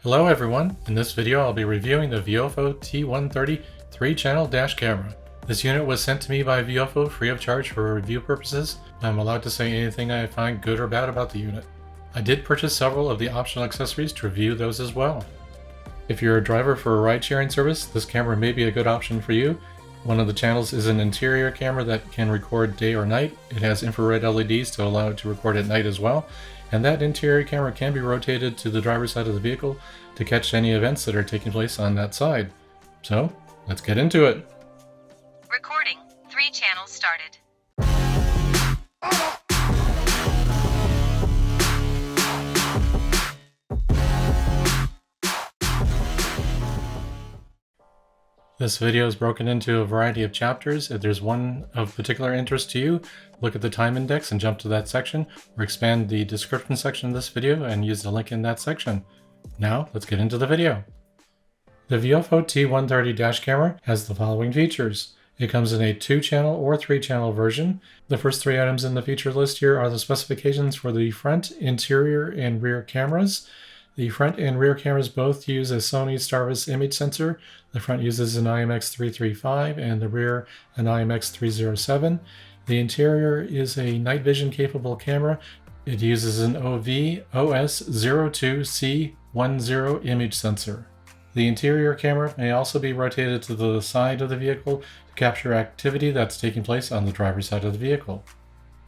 Hello everyone, in this video I'll be reviewing the VIOFO T130 3-channel dash camera. This unit was sent to me by VIOFO free of charge for review purposes. I'm allowed to say anything I find good or bad about the unit. I did purchase several of the optional accessories to review those as well. If you're a driver for a ride-sharing service, this camera may be a good option for you. One of the channels is an interior camera that can record day or night. It has infrared LEDs to allow it to record at night as well. And that interior camera can be rotated to the driver's side of the vehicle to catch any events that are taking place on that side. So, let's get into it. Recording. 3 channels started. This video is broken into a variety of chapters. If there's one of particular interest to you, look at the time index and jump to that section, or expand the description section of this video and use the link in that section. Now, let's get into the video. The VIOFO T130 dash camera has the following features. It comes in a 2-channel or 3-channel version. The first 3 items in the feature list here are the specifications for the front, interior, and rear cameras. The front and rear cameras both use a Sony Starvis image sensor. The front uses an IMX335 and the rear an IMX307. The interior is a night vision capable camera. It uses an OV-OS02C10 image sensor. The interior camera may also be rotated to the side of the vehicle to capture activity that's taking place on the driver's side of the vehicle.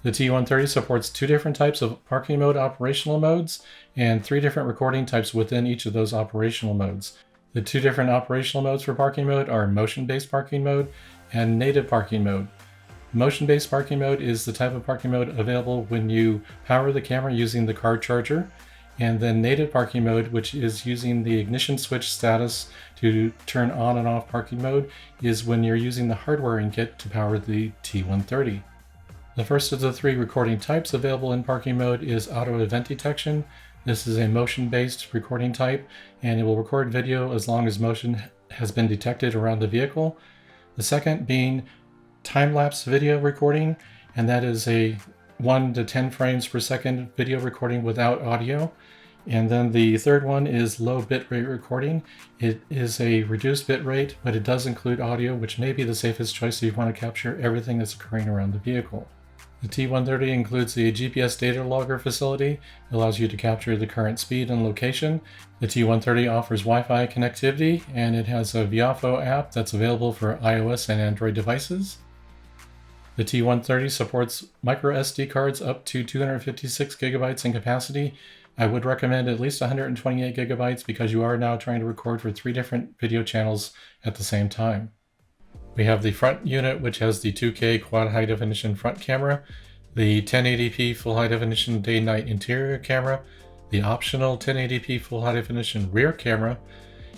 The T130 supports 2 different types of parking mode operational modes and 3 different recording types within each of those operational modes. The 2 different operational modes for parking mode are motion-based parking mode and native parking mode. Motion-based parking mode is the type of parking mode available when you power the camera using the car charger, and then native parking mode, which is using the ignition switch status to turn on and off parking mode, is when you're using the hardwiring kit to power the T130. The first of the 3 recording types available in parking mode is auto event detection. This is a motion-based recording type, and it will record video as long as motion has been detected around the vehicle. The second being time-lapse video recording, and that is a 1 to 10 frames per second video recording without audio. And then the third one is low bitrate recording. It is a reduced bitrate, but it does include audio, which may be the safest choice if you want to capture everything that's occurring around the vehicle. The T130 includes a GPS data logger facility. It allows you to capture the current speed and location. The T130 offers Wi-Fi connectivity, and it has a VIOFO app that's available for iOS and Android devices. The T130 supports microSD cards up to 256 gigabytes in capacity. I would recommend at least 128 gigabytes because you are now trying to record for 3 different video channels at the same time. We have the front unit, which has the 2K quad high definition front camera, the 1080p full high definition day-night interior camera, the optional 1080p full high definition rear camera,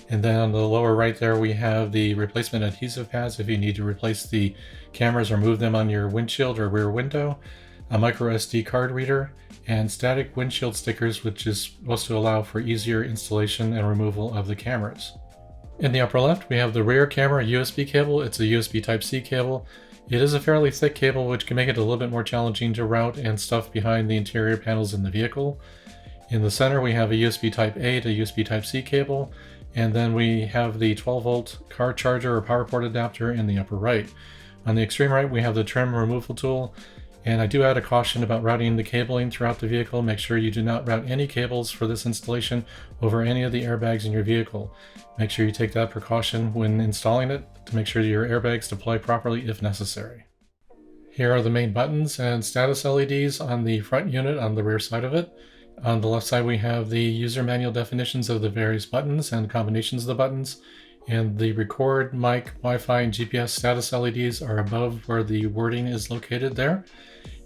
and then on the lower right there we have the replacement adhesive pads if you need to replace the cameras or move them on your windshield or rear window, a microSD card reader, and static windshield stickers, which is supposed to allow for easier installation and removal of the cameras. In the upper left, we have the rear camera USB cable. It's a USB Type-C cable. It is a fairly thick cable, which can make it a little bit more challenging to route and stuff behind the interior panels in the vehicle. In the center, we have a USB Type-A to USB Type-C cable, and then we have the 12-volt car charger or power port adapter in the upper right. On the extreme right, we have the trim removal tool, and I do add a caution about routing the cabling throughout the vehicle. Make sure you do not route any cables for this installation over any of the airbags in your vehicle. Make sure you take that precaution when installing it to make sure your airbags deploy properly if necessary. Here are the main buttons and status LEDs on the front unit on the rear side of it. On the left side we have the user manual definitions of the various buttons and combinations of the buttons, and the record, mic, Wi-Fi, and GPS status LEDs are above where the wording is located there.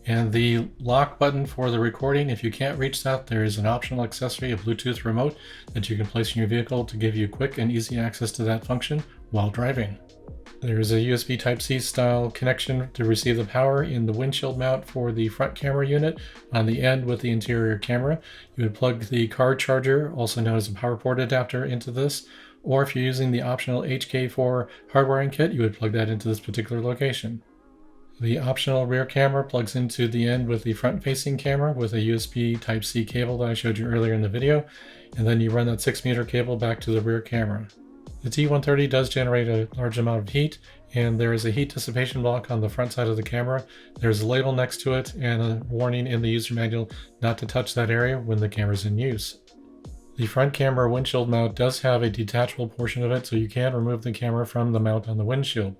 And the lock button for the recording, if you can't reach that, there is an optional accessory, a Bluetooth remote, that you can place in your vehicle to give you quick and easy access to that function while driving. There is a USB Type-C style connection to receive the power in the windshield mount for the front camera unit on the end with the interior camera. You would plug the car charger, also known as a power port adapter, into this, or if you're using the optional HK4 hardwiring kit, you would plug that into this particular location. The optional rear camera plugs into the end with the front-facing camera with a USB Type-C cable that I showed you earlier in the video, and then you run that 6-meter cable back to the rear camera. The T130 does generate a large amount of heat, and there is a heat dissipation block on the front side of the camera. There's a label next to it and a warning in the user manual not to touch that area when the camera is in use. The front camera windshield mount does have a detachable portion of it, so you can remove the camera from the mount on the windshield.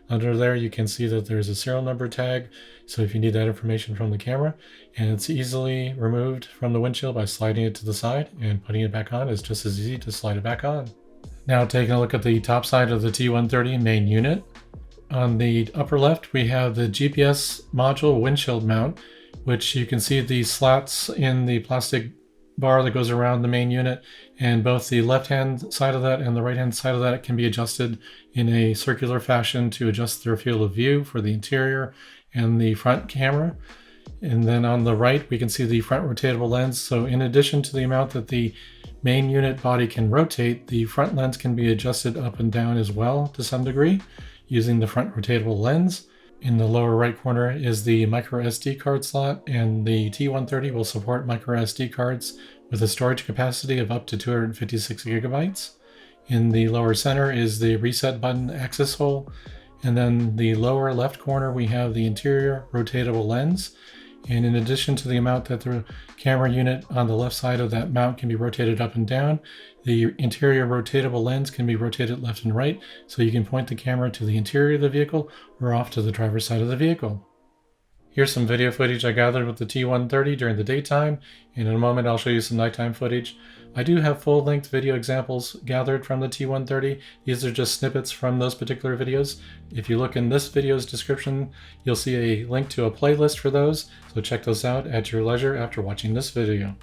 Under there you can see that there's a serial number tag, so if you need that information from the camera, and it's easily removed from the windshield by sliding it to the side, and putting it back on is just as easy to slide it back on. Now taking a look at the top side of the T130 main unit. On the upper left we have the GPS module windshield mount, which you can see the slats in the plastic bar that goes around the main unit, and both the left hand side of that and the right hand side of that can be adjusted in a circular fashion to adjust their field of view for the interior and the front camera. And then on the right we can see the front rotatable lens, so in addition to the amount that the main unit body can rotate, the front lens can be adjusted up and down as well to some degree using the front rotatable lens. In the lower right corner is the microSD card slot, and the T130 will support microSD cards with a storage capacity of up to 256 gigabytes. In the lower center is the reset button access hole, and then the lower left corner we have the interior rotatable lens. And in addition to the amount that the camera unit on the left side of that mount can be rotated up and down, the interior rotatable lens can be rotated left and right, so you can point the camera to the interior of the vehicle or off to the driver's side of the vehicle. Here's some video footage I gathered with the T130 during the daytime, and in a moment I'll show you some nighttime footage. I do have full-length video examples gathered from the T130. These are just snippets from those particular videos. If you look in this video's description, you'll see a link to a playlist for those, so check those out at your leisure after watching this video.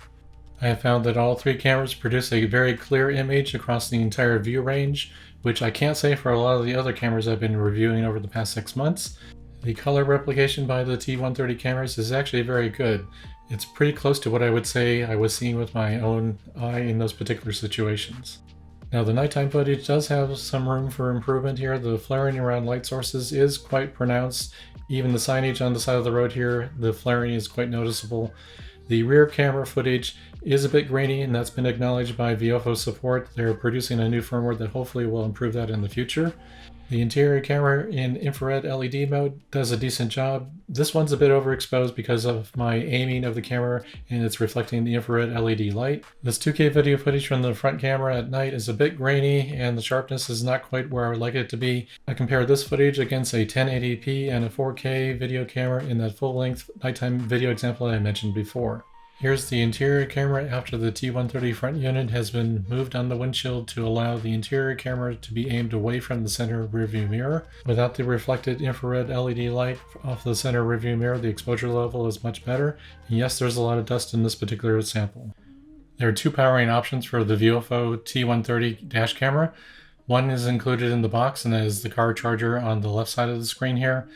I have found that all three cameras produce a very clear image across the entire view range, which I can't say for a lot of the other cameras I've been reviewing over the past 6 months. The color replication by the T130 cameras is actually very good. It's pretty close to what I would say I was seeing with my own eye in those particular situations. Now the nighttime footage does have some room for improvement here. The flaring around light sources is quite pronounced. Even the signage on the side of the road here, the flaring is quite noticeable. The rear camera footage is a bit grainy, and that's been acknowledged by VIOFO support. They're producing a new firmware that hopefully will improve that in the future. The interior camera in infrared LED mode does a decent job. This one's a bit overexposed because of my aiming of the camera, and it's reflecting the infrared LED light. This 2K video footage from the front camera at night is a bit grainy, and the sharpness is not quite where I would like it to be. I compared this footage against a 1080p and a 4K video camera in that full-length nighttime video example I mentioned before. Here's the interior camera after the T130 front unit has been moved on the windshield to allow the interior camera to be aimed away from the center rearview mirror. Without the reflected infrared LED light off the center rearview mirror, the exposure level is much better. And yes, there's a lot of dust in this particular sample. There are two powering options for the VIOFO T130 dash camera. One is included in the box, and that is the car charger on the left side of the screen here.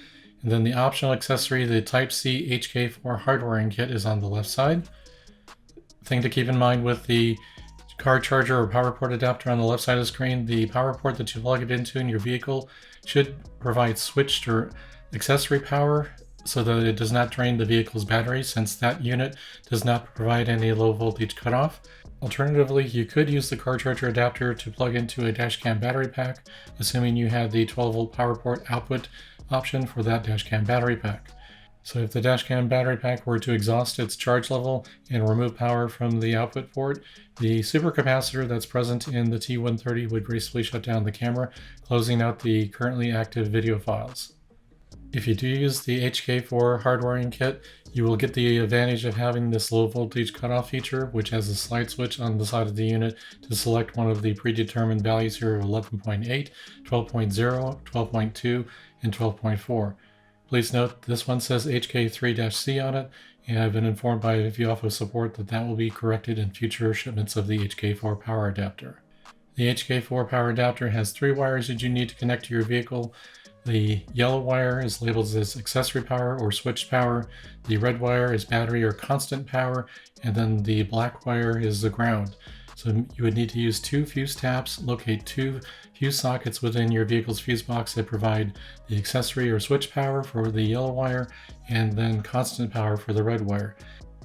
And then the optional accessory, the Type-C HK4 hardwiring kit, is on the left side. Thing to keep in mind with the car charger or power port adapter on the left side of the screen, the power port that you plug it into in your vehicle should provide switched or accessory power so that it does not drain the vehicle's battery, since that unit does not provide any low voltage cutoff. Alternatively, you could use the car charger adapter to plug into a Dashcam battery pack, assuming you have the 12-volt power port output option for that Dashcam battery pack. So if the Dashcam battery pack were to exhaust its charge level and remove power from the output port, the supercapacitor that's present in the T130 would gracefully shut down the camera, closing out the currently active video files. If you do use the HK4 hardwiring kit, you will get the advantage of having this low voltage cutoff feature, which has a slide switch on the side of the unit to select one of the predetermined values here of 11.8, 12.0, 12.2, and 12.4. Please note this one says HK3-C on it, and I've been informed by VIOFO support that that will be corrected in future shipments of the HK4 power adapter. The HK4 power adapter has 3 wires that you need to connect to your vehicle. The yellow wire is labeled as accessory power or switched power. The red wire is battery or constant power, and then the black wire is the ground. So you would need to use 2 fuse taps, locate 2 fuse sockets within your vehicle's fuse box that provide the accessory or switch power for the yellow wire, and then constant power for the red wire.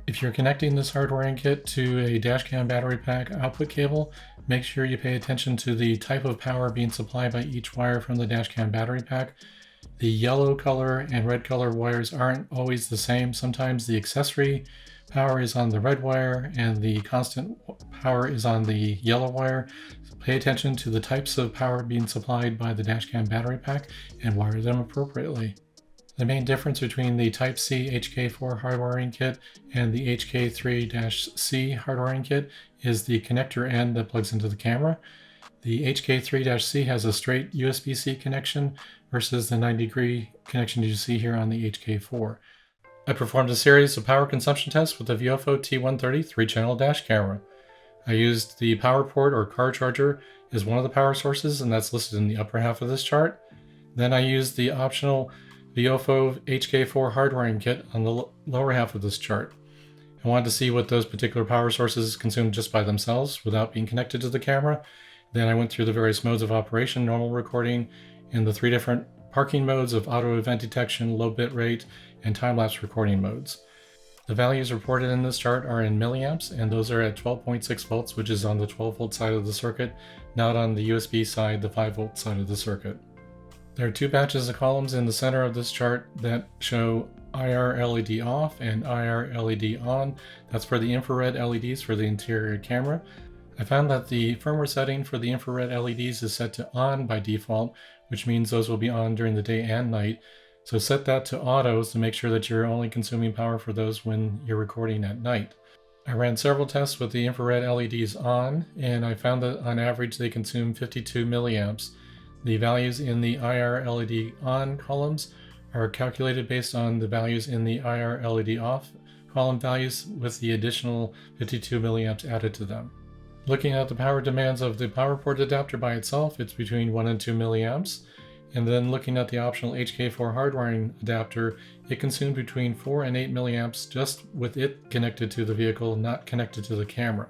If you're connecting this hardwiring kit to a Dashcam battery pack output cable, make sure you pay attention to the type of power being supplied by each wire from the Dashcam battery pack. The yellow color and red color wires aren't always the same. Sometimes the accessory power is on the red wire and the constant power is on the yellow wire. So pay attention to the types of power being supplied by the Dashcam battery pack and wire them appropriately. The main difference between the Type-C HK4 hardwiring kit and the HK3-C hardwiring kit is the connector end that plugs into the camera. The HK3-C has a straight USB-C connection versus the 90-degree connection you see here on the HK4. I performed a series of power consumption tests with the VIOFO T130 3-channel dash camera. I used the power port or car charger as one of the power sources, and that's listed in the upper half of this chart. Then I used the optional VIOFO HK4 hardwiring kit on the lower half of this chart. I wanted to see what those particular power sources consumed just by themselves without being connected to the camera. Then I went through the various modes of operation, normal recording, and the 3 different parking modes of auto event detection, low bit rate, and time-lapse recording modes. The values reported in this chart are in milliamps, and those are at 12.6 volts, which is on the 12 volt side of the circuit, not on the USB side, the 5 volt side of the circuit. There are 2 batches of columns in the center of this chart that show IR LED off and IR LED on. That's for the infrared LEDs for the interior camera. I found that the firmware setting for the infrared LEDs is set to on by default, which means those will be on during the day and night. So set that to autos to make sure that you're only consuming power for those when you're recording at night. I ran several tests with the infrared LEDs on, and I found that on average they consume 52 milliamps. The values in the IR LED on columns are calculated based on the values in the IR LED off column values with the additional 52 milliamps added to them. Looking at the power demands of the power port adapter by itself, it's between 1 and 2 milliamps. And then looking at the optional HK4 hardwiring adapter, it consumed between 4 and 8 milliamps just with it connected to the vehicle, not connected to the camera.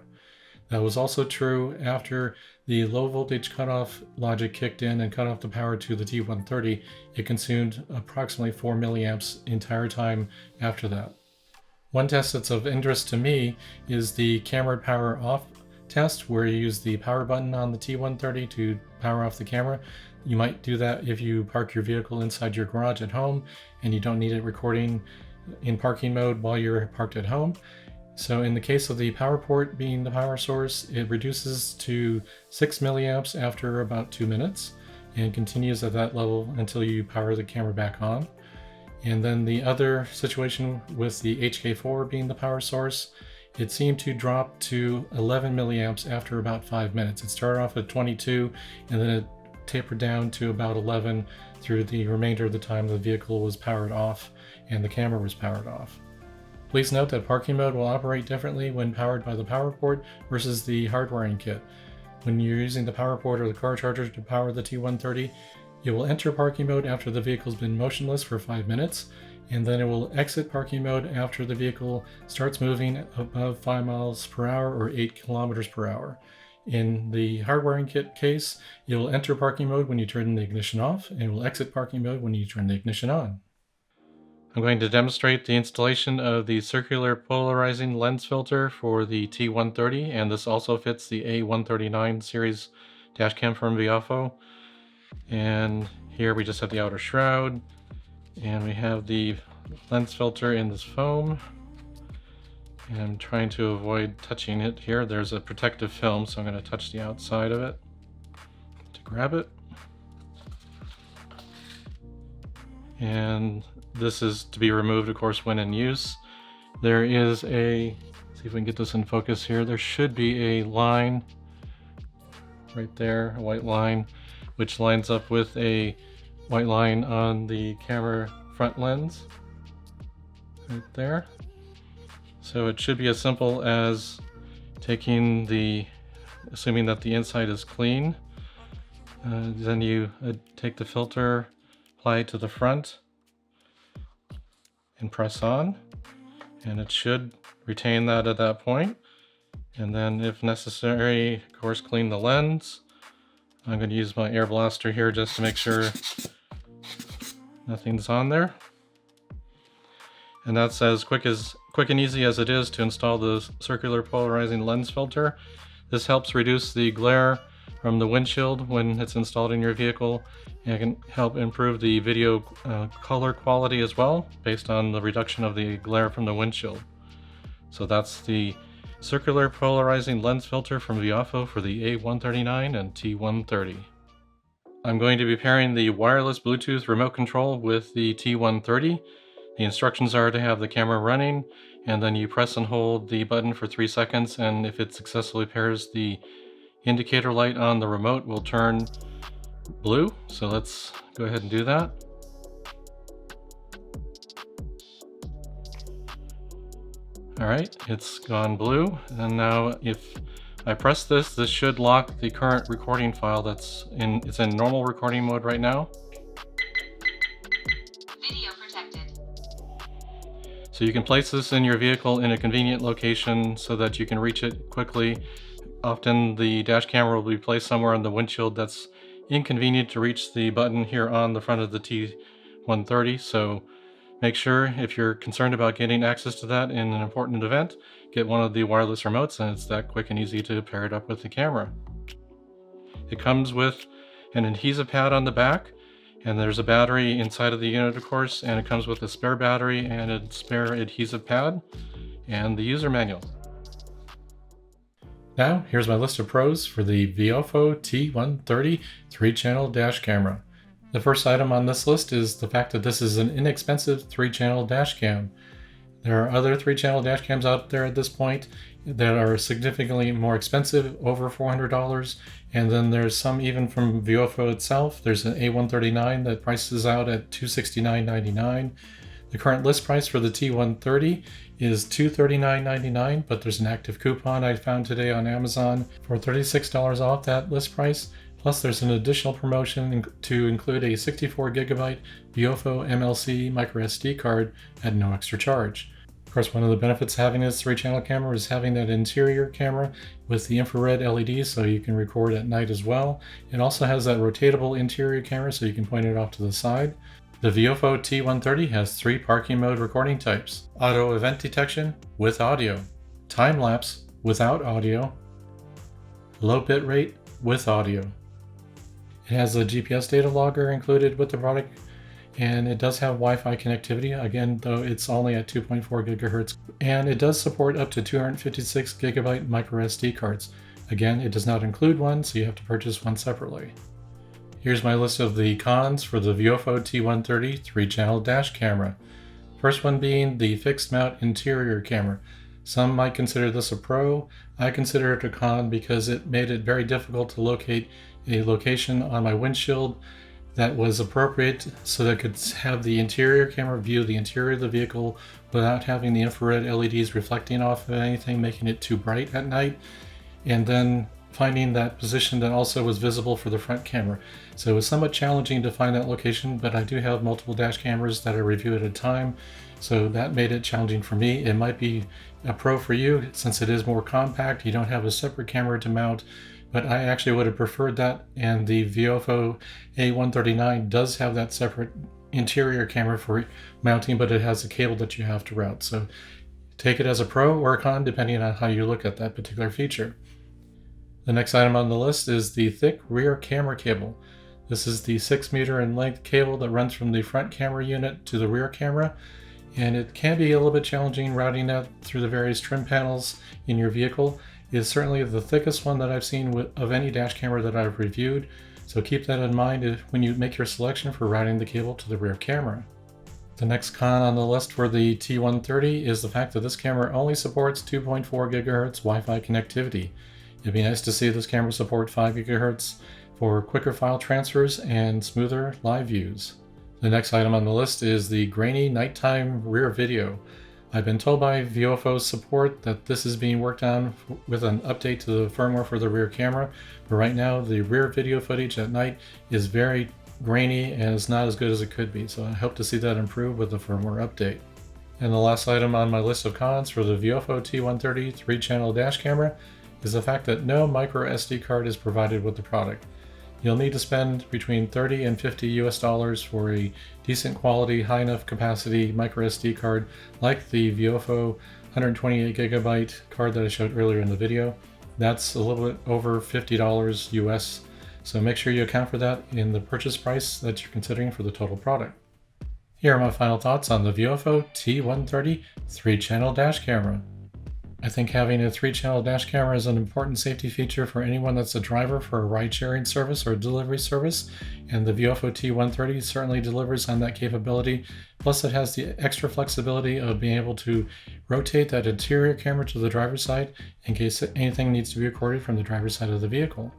That was also true after the low voltage cutoff logic kicked in and cut off the power to the T130. It consumed approximately 4 milliamps the entire time after that. One test that's of interest to me is the camera power off test, where you use the power button on the T130 to power off the camera. You might do that if you park your vehicle inside your garage at home and you don't need it recording in parking mode while you're parked at home. So in the case of the power port being the power source, it reduces to 6 milliamps after about 2 minutes and continues at that level until you power the camera back on. And then the other situation with the HK4 being the power source, it seemed to drop to 11 milliamps after about 5 minutes. It started off at 22 and then it tapered down to about 11 through the remainder of the time the vehicle was powered off and the camera was powered off. Please note that parking mode will operate differently when powered by the power port versus the hardwiring kit. When you're using the power port or the car charger to power the T130, you will enter parking mode after the vehicle's been motionless for 5 minutes, and then it will exit parking mode after the vehicle starts moving above 5 miles per hour or 8 kilometers per hour. In the hardwiring kit case, it will enter parking mode when you turn the ignition off, and it will exit parking mode when you turn the ignition on. I'm going to demonstrate the installation of the circular polarizing lens filter for the T130, and this also fits the A139 series dashcam from VIOFO. And here we just have the outer shroud, and we have the lens filter in this foam. And I'm trying to avoid touching it here. There's a protective film, so I'm going to touch the outside of it to grab it. And this is to be removed, of course, when in use. There is a, see if we can get this in focus here, there should be a line right there, a white line, which lines up with a white line on the camera front lens right there. So it should be as simple as taking the, assuming that the inside is clean, then you take the filter, apply it to the front, and press on, and it should retain that at that point. And then if necessary, of course, clean the lens. I'm going to use my air blaster here just to make sure nothing's on there. And that's as quick and easy as it is to install the circular polarizing lens filter. This helps reduce the glare from the windshield when it's installed in your vehicle, and it can help improve the video color quality as well, based on the reduction of the glare from the windshield. So that's the circular polarizing lens filter from VIOFO for the A139 and T130. I'm going to be pairing the wireless Bluetooth remote control with the T130. The instructions are to have the camera running, and then you press and hold the button for 3 seconds, and if it successfully pairs, the indicator light on the remote will turn blue. So let's go ahead and do that. Alright, it's gone blue, and now if I press this, this should lock the current recording file it's in normal recording mode right now. Video protected. So you can place this in your vehicle in a convenient location so that you can reach it quickly. Often the dash camera will be placed somewhere on the windshield that's inconvenient to reach the button here on the front of the T130. So make sure, if you're concerned about getting access to that in an important event, get one of the wireless remotes, and it's that quick and easy to pair it up with the camera. It comes with an adhesive pad on the back, and there's a battery inside of the unit, of course, and it comes with a spare battery and a spare adhesive pad, and the user manual. Now, here's my list of pros for the VIOFO T130 3-channel dash camera. The first item on this list is the fact that this is an inexpensive 3-channel dash cam. There are other 3-channel dash cams out there at this point that are significantly more expensive, over $400, and then there's some even from VIOFO itself. There's an A139 that prices out at $269.99. The current list price for the T130 is $239.99, but there's an active coupon I found today on Amazon for $36 off that list price. Plus there's an additional promotion to include a 64GB VIOFO MLC microSD card at no extra charge. Of course, one of the benefits of having this 3-channel camera is having that interior camera with the infrared LEDs, so you can record at night as well. It also has that rotatable interior camera, so you can point it off to the side. The VIOFO T130 has 3 parking mode recording types: auto event detection with audio, time-lapse without audio, low bit rate with audio. It has a GPS data logger included with the product, and it does have Wi-Fi connectivity, again, though it's only at 2.4 gigahertz, and it does support up to 256GB microSD cards. Again, it does not include one, so you have to purchase one separately. Here's my list of the cons for the VIOFO T130 3-channel dash camera. First one being the fixed mount interior camera. Some might consider this a pro. I consider it a con because it made it very difficult to locate a location on my windshield that was appropriate so that I could have the interior camera view the interior of the vehicle without having the infrared LEDs reflecting off of anything, making it too bright at night, and then finding that position that also was visible for the front camera. So it was somewhat challenging to find that location, but I do have multiple dash cameras that I review at a time, so that made it challenging for me. It might be a pro for you since it is more compact. You don't have a separate camera to mount, but I actually would have preferred that, and the VIOFO A139 does have that separate interior camera for mounting, but it has a cable that you have to route. So take it as a pro or a con depending on how you look at that particular feature. The next item on the list is the thick rear camera cable. This is the 6 meter in length cable that runs from the front camera unit to the rear camera, and it can be a little bit challenging routing that through the various trim panels in your vehicle. It is certainly the thickest one that I've seen of any dash camera that I've reviewed, so keep that in mind when you make your selection for routing the cable to the rear camera. The next con on the list for the T130 is the fact that this camera only supports 2.4 gigahertz Wi-Fi connectivity. It'd be nice to see this camera support 5 gigahertz for quicker file transfers and smoother live views. The next item on the list is the grainy nighttime rear video. I've been told by VIOFO support that this is being worked on with an update to the firmware for the rear camera, but right now the rear video footage at night is very grainy and is not as good as it could be, so I hope to see that improve with the firmware update. And the last item on my list of cons for the VIOFO T130 3-channel dash camera is the fact that no microSD card is provided with the product. You'll need to spend between $30 and $50 for a decent quality, high enough capacity microSD card like the VIOFO 128GB card that I showed earlier in the video. That's a little bit over $50 US, so make sure you account for that in the purchase price that you're considering for the total product. Here are my final thoughts on the VIOFO T130 3-channel dash camera. I think having a 3-channel dash camera is an important safety feature for anyone that's a driver for a ride-sharing service or delivery service, and the VIOFO T130 certainly delivers on that capability. Plus it has the extra flexibility of being able to rotate that interior camera to the driver's side in case anything needs to be recorded from the driver's side of the vehicle.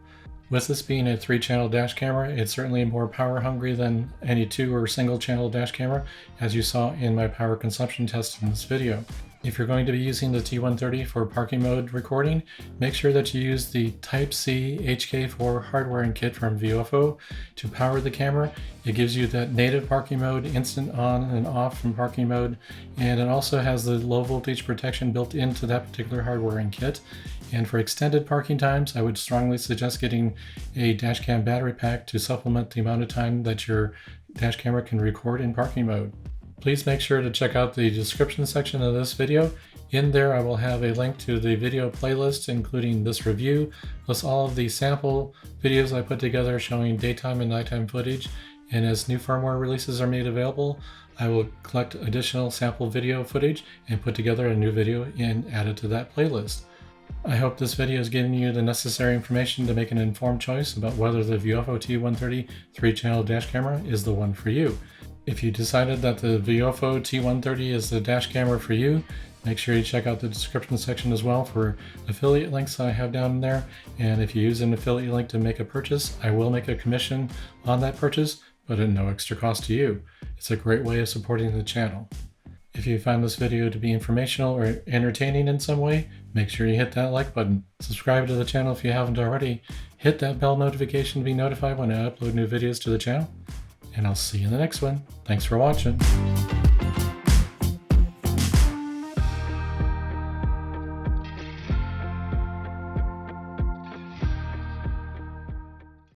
With this being a 3-channel dash camera, it's certainly more power hungry than any 2 or single channel dash camera, as you saw in my power consumption test in this video. If you're going to be using the T130 for parking mode recording, make sure that you use the Type-C HK4 hardwiring kit from VIOFO to power the camera. It gives you that native parking mode, instant on and off from parking mode, and it also has the low voltage protection built into that particular hardwiring kit. And for extended parking times, I would strongly suggest getting a dashcam battery pack to supplement the amount of time that your dash camera can record in parking mode. Please make sure to check out the description section of this video. In there I will have a link to the video playlist including this review, plus all of the sample videos I put together showing daytime and nighttime footage. And as new firmware releases are made available, I will collect additional sample video footage and put together a new video and add it to that playlist. I hope this video has given you the necessary information to make an informed choice about whether the VIOFO T130 3-channel dash camera is the one for you. If you decided that the VIOFO T130 is the dash camera for you, make sure you check out the description section as well for affiliate links I have down there. And if you use an affiliate link to make a purchase, I will make a commission on that purchase, but at no extra cost to you. It's a great way of supporting the channel. If you found this video to be informational or entertaining in some way, make sure you hit that like button. Subscribe to the channel if you haven't already. Hit that bell notification to be notified when I upload new videos to the channel. And I'll see you in the next one. Thanks for watching.